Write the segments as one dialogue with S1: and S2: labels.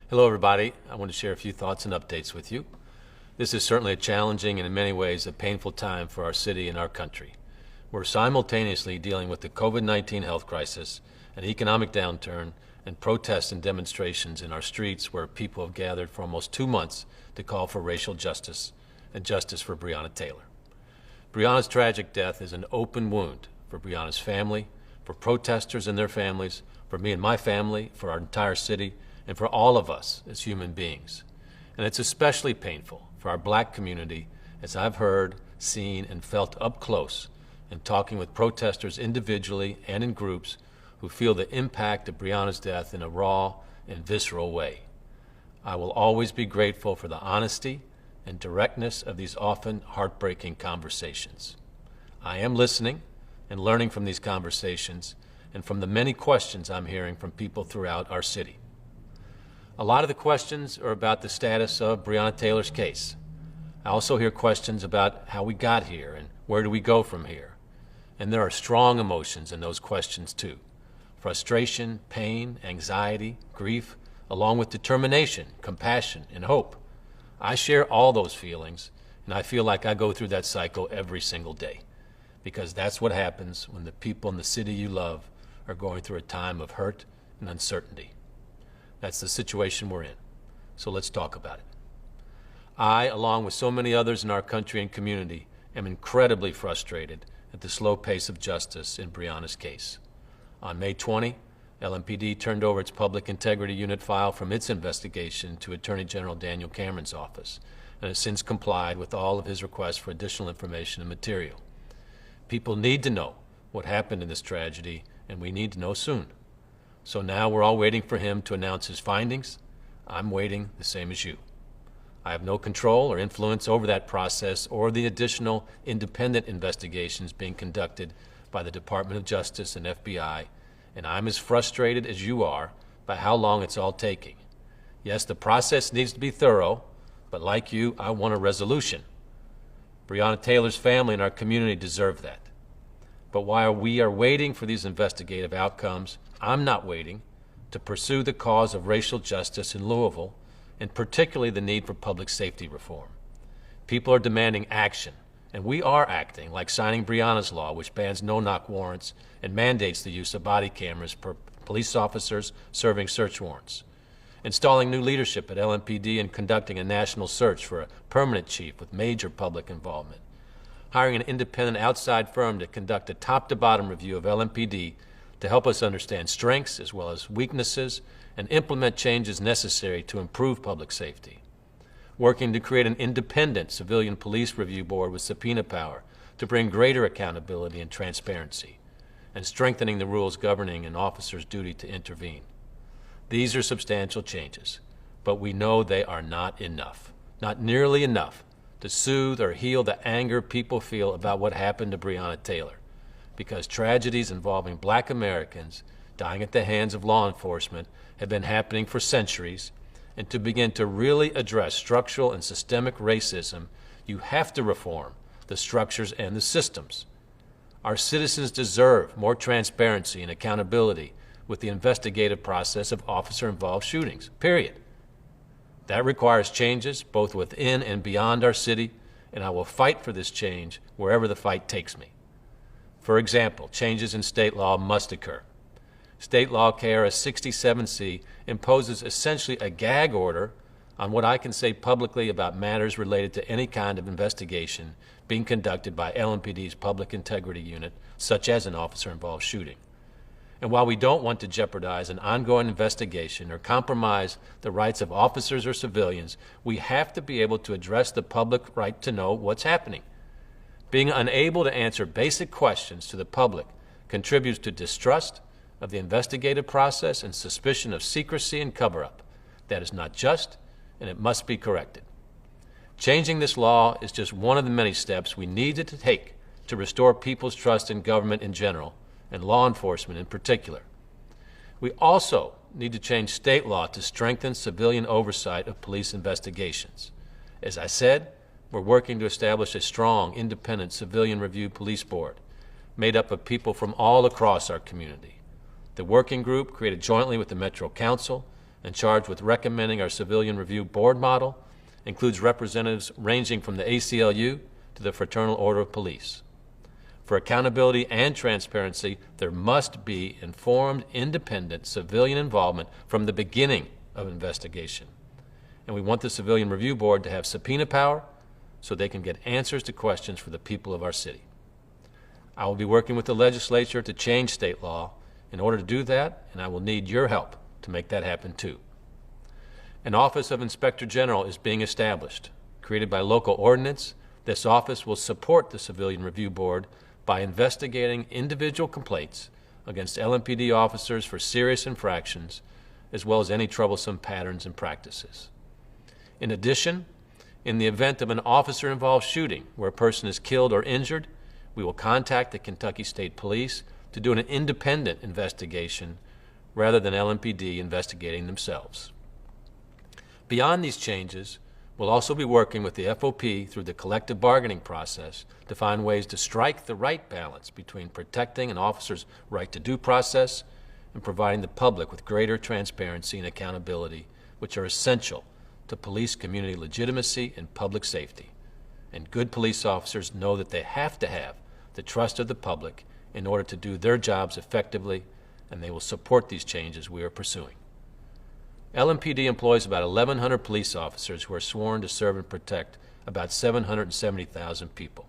S1: Hello, everybody. I want to share a few thoughts and updates with you. This is certainly a challenging and in many ways a painful time for our city and our country. We're simultaneously dealing with the COVID-19 health crisis, an economic downturn, and protests and demonstrations in our streets where people have gathered for almost 2 months to call for racial justice and justice for Breonna Taylor. Breonna's tragic death is an open wound for Breonna's family, for protesters and their families, for me and my family, for our entire city, and for all of us as human beings. And it's especially painful for our black community, as I've heard, seen, and felt up close in talking with protesters individually and in groups who feel the impact of Breonna's death in a raw and visceral way. I will always be grateful for the honesty and directness of these often heartbreaking conversations. I am listening and learning from these conversations and from the many questions I'm hearing from people throughout our city. A lot of the questions are about the status of Breonna Taylor's case. I also hear questions about how we got here and where do we go from here. And there are strong emotions in those questions too. Frustration, pain, anxiety, grief, along with determination, compassion, and hope. I share all those feelings, and I feel like I go through that cycle every single day, because that's what happens when the people in the city you love are going through a time of hurt and uncertainty. That's the situation we're in. So let's talk about it. I, along with so many others in our country and community, am incredibly frustrated at the slow pace of justice in Breonna's case. On May 20, LMPD turned over its Public Integrity Unit file from its investigation to Attorney General Daniel Cameron's office, and has since complied with all of his requests for additional information and material. People need to know what happened in this tragedy, and we need to know soon. So now we're all waiting for him to announce his findings. I'm waiting the same as you. I have no control or influence over that process or the additional independent investigations being conducted by the Department of Justice and FBI, and I'm as frustrated as you are by how long it's all taking. Yes, the process needs to be thorough, but like you, I want a resolution. Breonna Taylor's family and our community deserve that. But while we are waiting for these investigative outcomes, I'm not waiting to pursue the cause of racial justice in Louisville, and particularly the need for public safety reform. People are demanding action, and we are acting, like signing Breonna's law, which bans no-knock warrants and mandates the use of body cameras per police officers serving search warrants, installing new leadership at LMPD and conducting a national search for a permanent chief with major public involvement, hiring an independent outside firm to conduct a top-to-bottom review of LMPD to help us understand strengths as well as weaknesses and implement changes necessary to improve public safety. Working to create an independent civilian police review board with subpoena power to bring greater accountability and transparency, and strengthening the rules governing an officer's duty to intervene. These are substantial changes, but we know they are not enough, not nearly enough to soothe or heal the anger people feel about what happened to Breonna Taylor, because tragedies involving black Americans dying at the hands of law enforcement have been happening for centuries, and to begin to really address structural and systemic racism, you have to reform the structures and the systems. Our citizens deserve more transparency and accountability with the investigative process of officer-involved shootings, period. That requires changes both within and beyond our city, and I will fight for this change wherever the fight takes me. For example, changes in state law must occur. State law KRS 67C imposes essentially a gag order on what I can say publicly about matters related to any kind of investigation being conducted by LMPD's Public Integrity Unit, such as an officer-involved shooting. And while we don't want to jeopardize an ongoing investigation or compromise the rights of officers or civilians, we have to be able to address the public right to know what's happening. Being unable to answer basic questions to the public contributes to distrust of the investigative process and suspicion of secrecy and cover-up. That is not just, and it must be corrected. Changing this law is just one of the many steps we needed to take to restore people's trust in government in general, and law enforcement in particular. We also need to change state law to strengthen civilian oversight of police investigations. As I said, we're working to establish a strong, independent civilian review police board made up of people from all across our community. The working group, created jointly with the Metro Council and charged with recommending our Civilian Review Board model includes representatives ranging from the ACLU to the Fraternal Order of Police. For accountability and transparency, there must be informed, independent civilian involvement from the beginning of investigation. And we want the Civilian Review Board to have subpoena power so they can get answers to questions for the people of our city. I will be working with the legislature to change state law in order to do that, and I will need your help to make that happen too. An Office of Inspector General is being established. Created by local ordinance, this office will support the Civilian Review Board by investigating individual complaints against LMPD officers for serious infractions, as well as any troublesome patterns and practices. In addition, in the event of an officer-involved shooting where a person is killed or injured, we will contact the Kentucky State Police to do an independent investigation rather than LMPD investigating themselves. Beyond these changes, we'll also be working with the FOP through the collective bargaining process to find ways to strike the right balance between protecting an officer's right to due process and providing the public with greater transparency and accountability, which are essential to police community legitimacy and public safety. And good police officers know that they have to have the trust of the public in order to do their jobs effectively, and they will support these changes we are pursuing. LMPD employs about 1,100 police officers who are sworn to serve and protect about 770,000 people.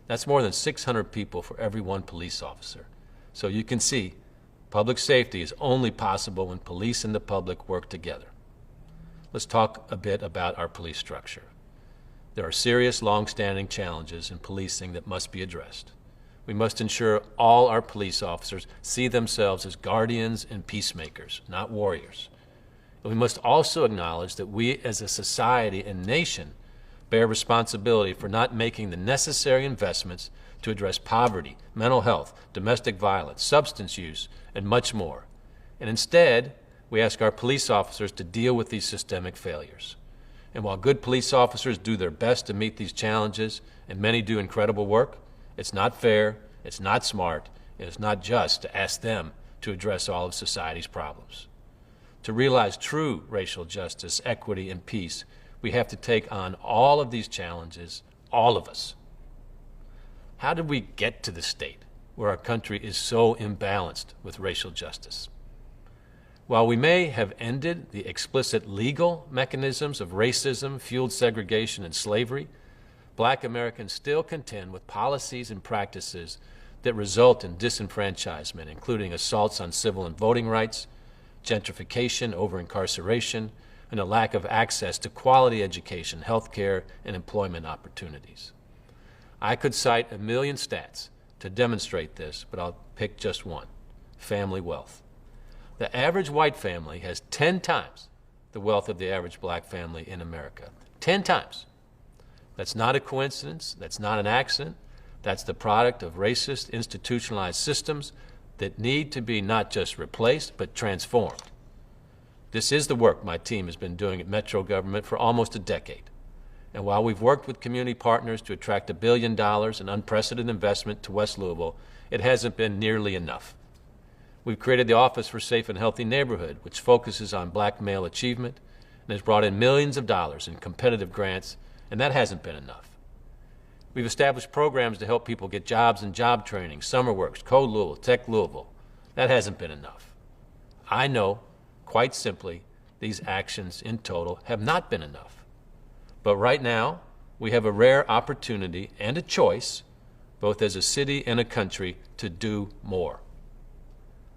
S1: That's more than 600 people for every one police officer. So you can see, public safety is only possible when police and the public work together. Let's talk a bit about our police structure. There are serious, long-standing challenges in policing that must be addressed. We must ensure all our police officers see themselves as guardians and peacemakers, not warriors. And we must also acknowledge that we as a society and nation bear responsibility for not making the necessary investments to address poverty, mental health, domestic violence, substance use, and much more. And instead, we ask our police officers to deal with these systemic failures. And while good police officers do their best to meet these challenges, and many do incredible work, it's not fair, it's not smart, and it's not just to ask them to address all of society's problems. To realize true racial justice, equity, and peace, we have to take on all of these challenges, all of us. How did we get to the state where our country is so imbalanced with racial justice? While we may have ended the explicit legal mechanisms of racism, fueled segregation, and slavery, Black Americans still contend with policies and practices that result in disenfranchisement, including assaults on civil and voting rights, gentrification, over-incarceration, and a lack of access to quality education, health care, and employment opportunities. I could cite a million stats to demonstrate this, but I'll pick just one: family wealth. The average white family has 10 times the wealth of the average black family in America. 10 times. That's not a coincidence. That's not an accident. That's the product of racist, institutionalized systems that need to be not just replaced, but transformed. This is the work my team has been doing at Metro government for almost a decade. And while we've worked with community partners to attract $1 billion in unprecedented investment to West Louisville, it hasn't been nearly enough. We've created the Office for Safe and Healthy Neighborhood, which focuses on black male achievement and has brought in millions of dollars in competitive grants, and that hasn't been enough. We've established programs to help people get jobs and job training, SummerWorks, Code Louisville, Tech Louisville. That hasn't been enough. I know, quite simply, these actions in total have not been enough. But right now, we have a rare opportunity and a choice, both as a city and a country, to do more.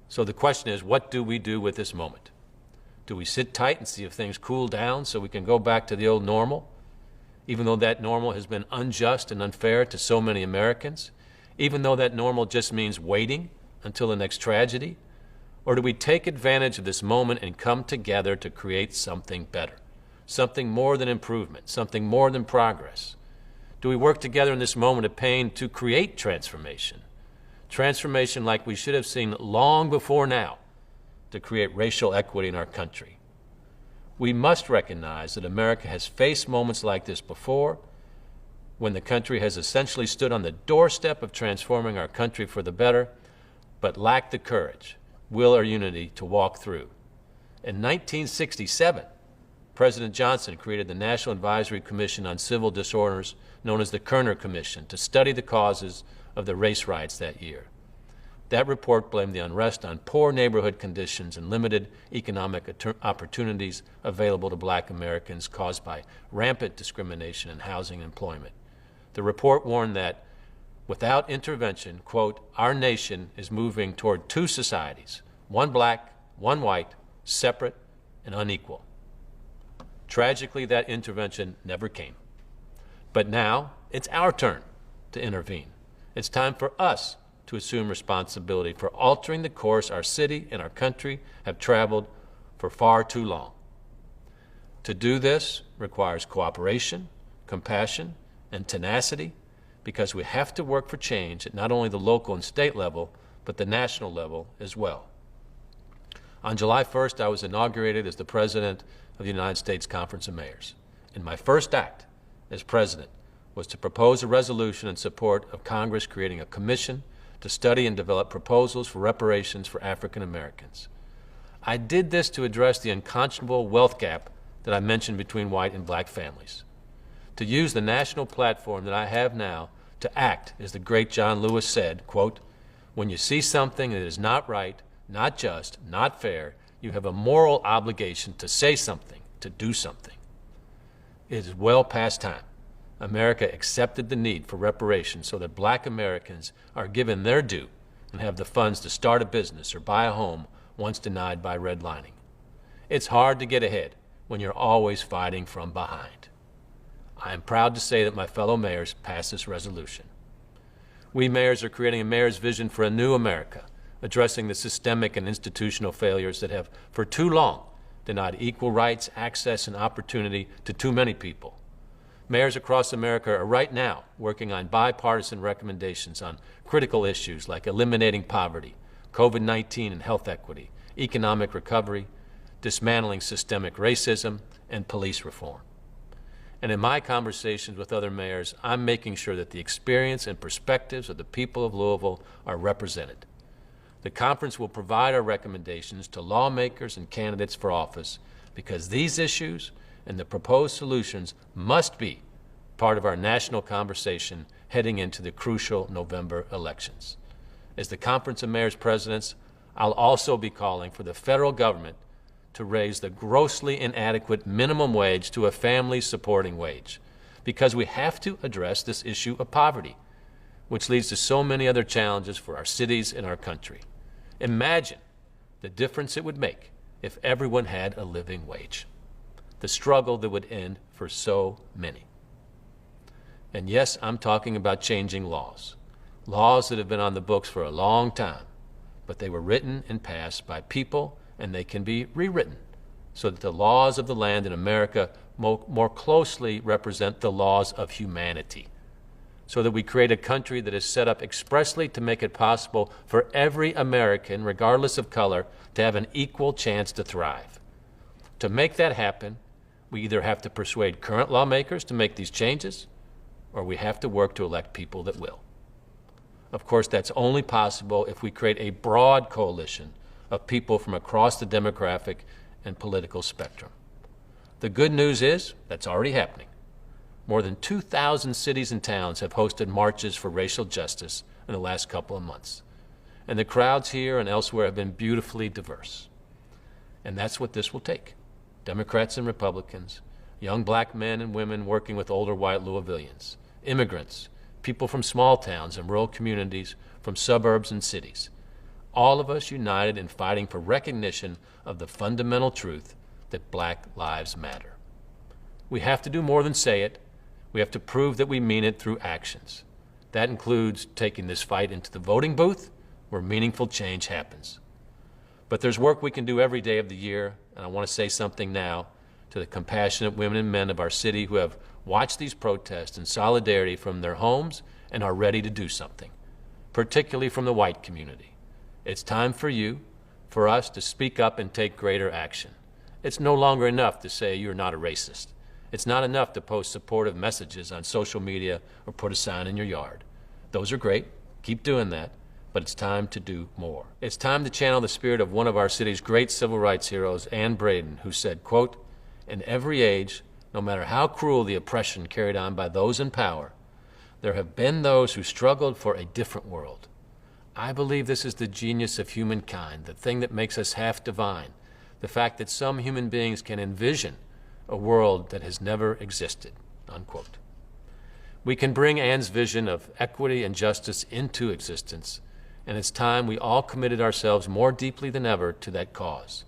S1: So the question is, what do we do with this moment? Do we sit tight and see if things cool down so we can go back to the old normal? Even though that normal has been unjust and unfair to so many Americans, even though that normal just means waiting until the next tragedy? Or do we take advantage of this moment and come together to create something better, something more than improvement, something more than progress? Do we work together in this moment of pain to create transformation? Transformation like we should have seen long before now to create racial equity in our country. We must recognize that America has faced moments like this before, when the country has essentially stood on the doorstep of transforming our country for the better, but lacked the courage, will, or unity to walk through. In 1967, President Johnson created the National Advisory Commission on Civil Disorders, known as the Kerner Commission, to study the causes of the race riots that year. That report blamed the unrest on poor neighborhood conditions and limited economic opportunities available to black Americans caused by rampant discrimination in housing and employment. The report warned that without intervention, quote, our nation is moving toward two societies, one black, one white, separate and unequal. Tragically, that intervention never came. But now it's our turn to intervene. It's time for us to assume responsibility for altering the course our city and our country have traveled for far too long. To do this requires cooperation, compassion, and tenacity, because we have to work for change at not only the local and state level, but the national level as well. On July 1st, I was inaugurated as the President of the United States Conference of Mayors, and my first act as President was to propose a resolution in support of Congress creating a commission to study and develop proposals for reparations for African Americans. I did this to address the unconscionable wealth gap that I mentioned between white and black families, to use the national platform that I have now to act, as the great John Lewis said, quote, when you see something that is not right, not just, not fair, you have a moral obligation to say something, to do something. It is well past time America accepted the need for reparations so that black Americans are given their due and have the funds to start a business or buy a home once denied by redlining. It's hard to get ahead when you're always fighting from behind. I am proud to say that my fellow mayors passed this resolution. We mayors are creating a mayor's vision for a new America, addressing the systemic and institutional failures that have for too long denied equal rights, access, and opportunity to too many people. Mayors across America are right now working on bipartisan recommendations on critical issues like eliminating poverty, COVID-19 and health equity, economic recovery, dismantling systemic racism, and police reform. And in my conversations with other mayors, I'm making sure that the experience and perspectives of the people of Louisville are represented. The conference will provide our recommendations to lawmakers and candidates for office because these issues and the proposed solutions must be part of our national conversation heading into the crucial November elections. As the Conference of Mayors Presidents, I'll also be calling for the federal government to raise the grossly inadequate minimum wage to a family supporting wage, because we have to address this issue of poverty, which leads to so many other challenges for our cities and our country. Imagine the difference it would make if everyone had a living wage, the struggle that would end for so many. And yes, I'm talking about changing laws that have been on the books for a long time, but they were written and passed by people, and they can be rewritten so that the laws of the land in America more closely represent the laws of humanity, so that we create a country that is set up expressly to make it possible for every American, regardless of color, to have an equal chance to thrive. To make that happen, we either have to persuade current lawmakers to make these changes, or we have to work to elect people that will. Of course, that's only possible if we create a broad coalition of people from across the demographic and political spectrum. The good news is that's already happening. More than 2,000 cities and towns have hosted marches for racial justice in the last couple of months. And the crowds here and elsewhere have been beautifully diverse. And that's what this will take. Democrats and Republicans, young black men and women working with older white Louisvillians, immigrants, people from small towns and rural communities, from suburbs and cities. All of us united in fighting for recognition of the fundamental truth that black lives matter. We have to do more than say it. We have to prove that we mean it through actions. That includes taking this fight into the voting booth where meaningful change happens. But there's work we can do every day of the year, and I want to say something now to the compassionate women and men of our city who have watched these protests in solidarity from their homes and are ready to do something, particularly from the white community. It's time for you, for us, to speak up and take greater action. It's no longer enough to say you're not a racist. It's not enough to post supportive messages on social media or put a sign in your yard. Those are great. Keep doing that. but it's time to do more. It's time to channel the spirit of one of our city's great civil rights heroes, Anne Braden, who said, quote, "In every age, no matter how cruel the oppression carried on by those in power, there have been those who struggled for a different world. I believe this is the genius of humankind, the thing that makes us half divine, the fact that some human beings can envision a world that has never existed," unquote. We can bring Anne's vision of equity and justice into existence, and it's time we all committed ourselves more deeply than ever to that cause.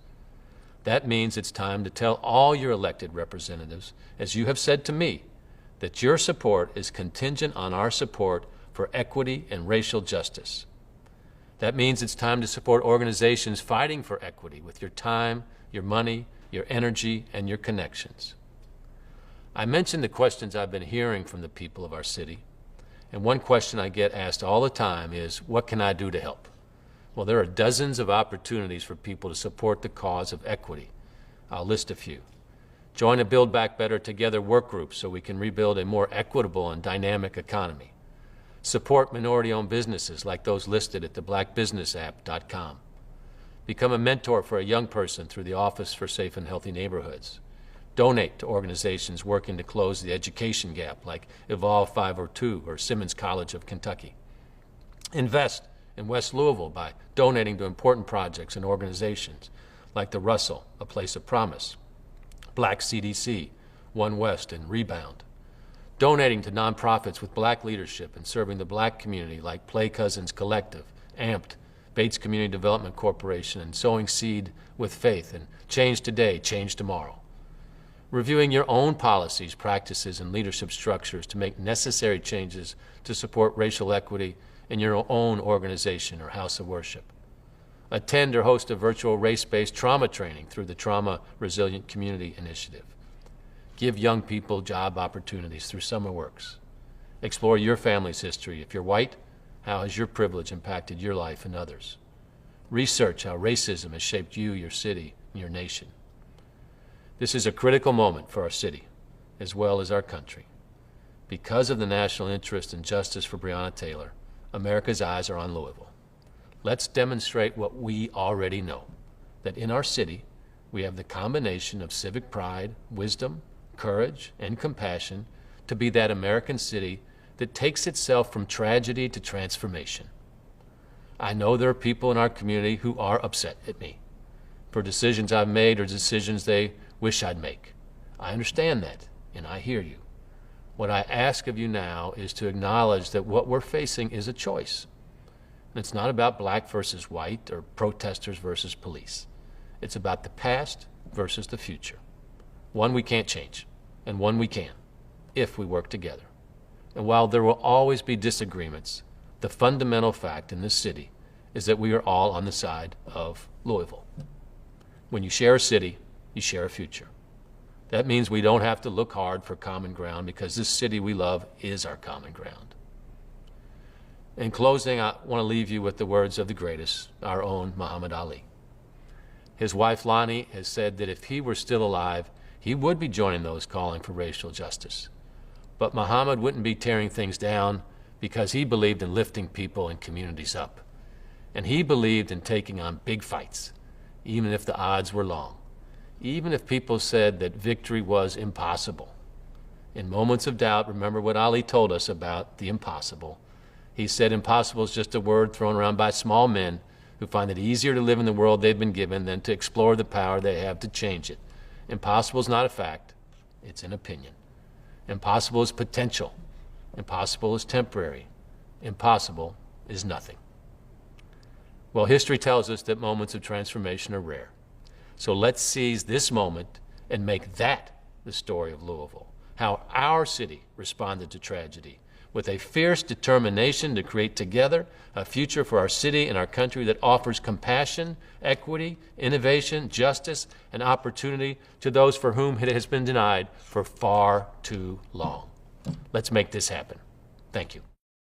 S1: That means it's time to tell all your elected representatives, as you have said to me, that your support is contingent on our support for equity and racial justice. That means it's time to support organizations fighting for equity with your time, your money, your energy, and your connections. I mentioned the questions I've been hearing from the people of our city, and one question I get asked all the time is, what can I do to help? Well, there are dozens of opportunities for people to support the cause of equity. I'll list a few. Join a Build Back Better Together work group so we can rebuild a more equitable and dynamic economy. Support minority-owned businesses like those listed at theblackbusinessapp.com. Become a mentor for a young person through the Office for Safe and Healthy Neighborhoods. Donate to organizations working to close the education gap like Evolve 502 or Simmons College of Kentucky. Invest in West Louisville by donating to important projects and organizations like the Russell, A Place of Promise, Black CDC, One West, and Rebound. Donating to nonprofits with black leadership and serving the black community like Play Cousins Collective, AMPed, Bates Community Development Corporation, and Sowing Seed with Faith, and Change Today, Change Tomorrow. Reviewing your own policies, practices, and leadership structures to make necessary changes to support racial equity in your own organization or house of worship. Attend or host a virtual race-based trauma training through the Trauma Resilient Community Initiative. Give young people job opportunities through SummerWorks. Explore your family's history. If you're white, how has your privilege impacted your life and others? Research how racism has shaped you, your city, and your nation. This is a critical moment for our city, as well as our country. Because of the national interest in justice for Breonna Taylor, America's eyes are on Louisville. Let's demonstrate what we already know, that in our city, we have the combination of civic pride, wisdom, courage, and compassion to be that American city that takes itself from tragedy to transformation. I know there are people in our community who are upset at me for decisions I've made or decisions they wish I'd make. I understand that, and I hear you. What I ask of you now is to acknowledge that what we're facing is a choice. And it's not about black versus white or protesters versus police. It's about the past versus the future. One we can't change, and one we can, if we work together. And while there will always be disagreements, the fundamental fact in this city is that we are all on the side of Louisville. When you share a city, you share a future. That means we don't have to look hard for common ground because this city we love is our common ground. In closing, I want to leave you with the words of the greatest, our own Muhammad Ali. His wife Lonnie has said that if he were still alive, he would be joining those calling for racial justice. But Muhammad wouldn't be tearing things down because he believed in lifting people and communities up. And he believed in taking on big fights, even if the odds were long, even if people said that victory was impossible. In moments of doubt, remember what Ali told us about the impossible. He said impossible is just a word thrown around by small men who find it easier to live in the world they've been given than to explore the power they have to change it. Impossible is not a fact, it's an opinion. Impossible is potential. Impossible is temporary. Impossible is nothing. Well, history tells us that moments of transformation are rare. So let's seize this moment and make that the story of Louisville, how our city responded to tragedy with a fierce determination to create together a future for our city and our country that offers compassion, equity, innovation, justice, and opportunity to those for whom it has been denied for far too long. Let's make this happen. Thank you.